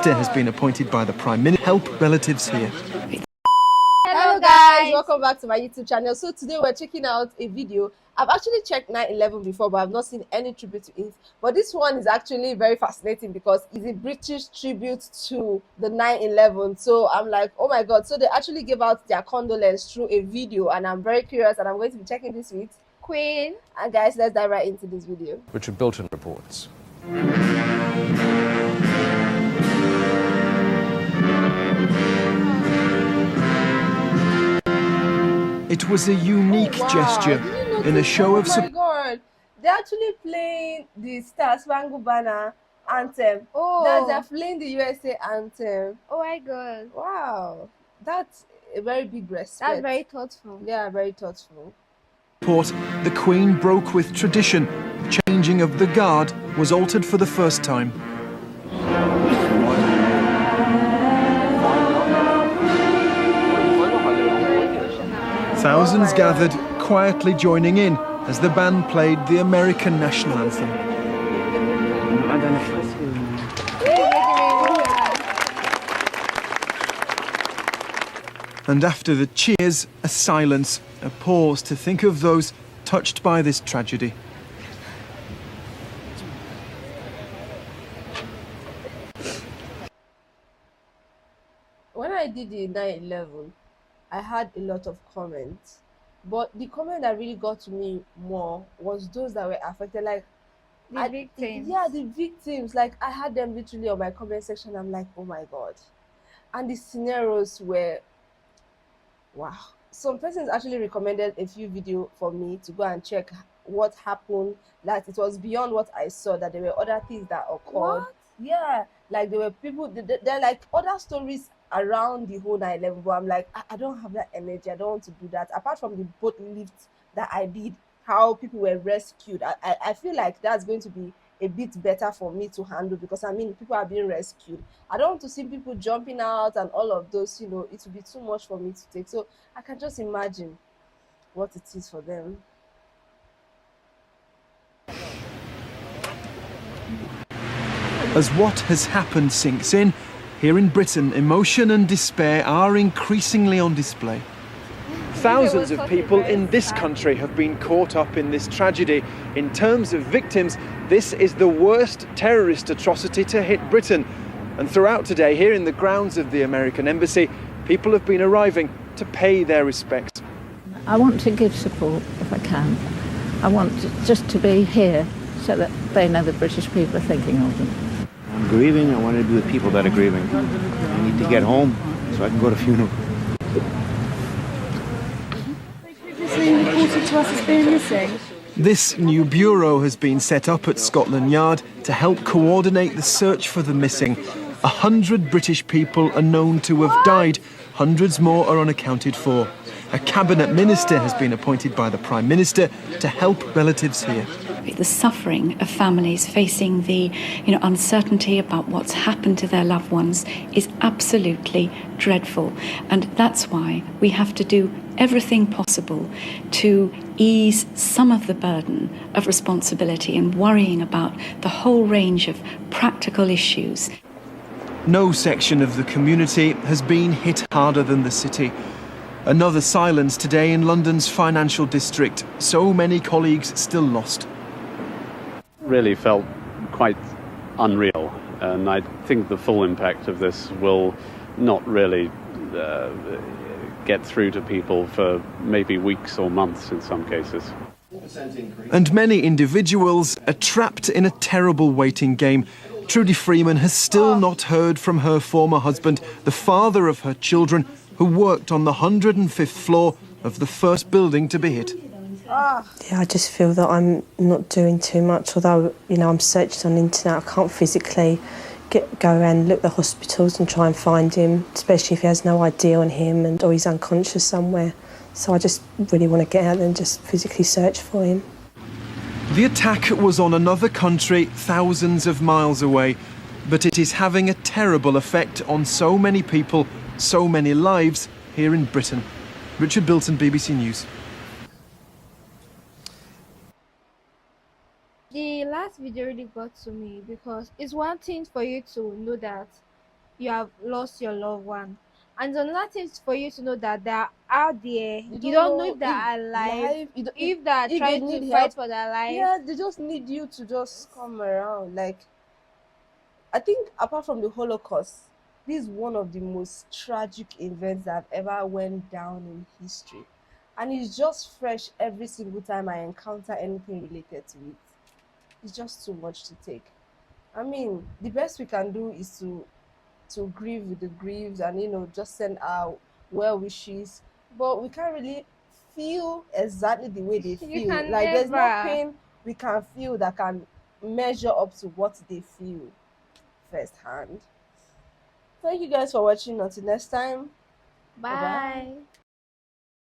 Minister has been appointed by the Prime Minister to help relatives here. Hello guys, welcome back to my YouTube channel. So today we're checking out a video. I've actually checked 9/11 before, but I've not seen any tribute to it. But this one is actually very fascinating because it's a British tribute to the 9/11. So I'm like, oh my god. So they actually gave out their condolence through a video, and I'm very curious, and I'm going to be checking this with Queen. And guys, let's dive right into this video. Richard Bilton reports. It was a unique gesture in a show of support. Oh my god, they're actually playing the Star Spangled Banner anthem. They're playing the USA anthem. Oh my god. Wow, that's a very big respect. That's very thoughtful. Yeah, very thoughtful. The Queen broke with tradition. Changing of the guard was altered for the first time. Thousands gathered, quietly joining in as the band played the American national anthem. And after the cheers, a silence, a pause to think of those touched by this tragedy. When I did the 9/11, I had a lot of comments, but the comment that really got to me more was those that were affected, like the victims. Yeah, the victims. Like I had them literally on my comment section. I'm like, oh my god. And the scenarios were, wow. Some persons actually recommended a few videos for me to go and check what happened, that it was beyond what I saw, that there were other things that occurred. What? Yeah, like there were people, they're like other stories around the whole 9/11, but I'm like, I don't have that energy. I don't want to do that. Apart from the boat lift that I did, how people were rescued, I feel like that's going to be a bit better for me to handle, because I mean, people are being rescued. I don't want to see people jumping out and all of those, you know, it would be too much for me to take. So I can just imagine what it is for them. As what has happened sinks in, here in Britain, emotion and despair are increasingly on display. Thousands of people in this country have been caught up in this tragedy. In terms of victims, this is the worst terrorist atrocity to hit Britain. And throughout today, here in the grounds of the American Embassy, people have been arriving to pay their respects. I want to give support if I can. I want just to be here so that they know the British people are thinking of them. I'm grieving. I want to be with people that are grieving. I need to get home so I can go to funeral. Reported to us as being missing. This new bureau has been set up at Scotland Yard to help coordinate the search for the missing. 100 British people are known to have died. Hundreds more are unaccounted for. A cabinet minister has been appointed by the Prime Minister to help relatives here. The suffering of families facing the uncertainty about what's happened to their loved ones is absolutely dreadful. And that's why we have to do everything possible to ease some of the burden of responsibility and worrying about the whole range of practical issues. No section of the community has been hit harder than the city. Another silence today in London's financial district. So many colleagues still lost. Really felt quite unreal, and I think the full impact of this will not really get through to people for maybe weeks or months in some cases. And many individuals are trapped in a terrible waiting game. Trudy Freeman has still not heard from her former husband, the father of her children, who worked on the 105th floor of the first building to be hit. Yeah, I just feel that I'm not doing too much, although, you know, I'm searching on the internet. I can't physically go around, look at the hospitals and try and find him, especially if he has no ID on him or he's unconscious somewhere. So I just really want to get out there and just physically search for him. The attack was on another country thousands of miles away, but it is having a terrible effect on so many people, so many lives here in Britain. Richard Bilton, BBC News. The last video really got to me because it's one thing for you to know that you have lost your loved one. And another thing is for you to know that they are out there. You don't know if they are alive, if they are if they trying to need fight help. for their life. Yeah, they just need you to just come around. Like, I think apart from the Holocaust, this is one of the most tragic events that have ever went down in history. And it's just fresh every single time I encounter anything related to it. It's just too much to take. I mean, the best we can do is to grieve with the grieves and just send our well wishes. But we can't really feel exactly the way they You feel. can Like, there's no never. pain we can feel that can measure up to what they feel firsthand. Thank you guys for watching. Until next time. Bye bye. Bye.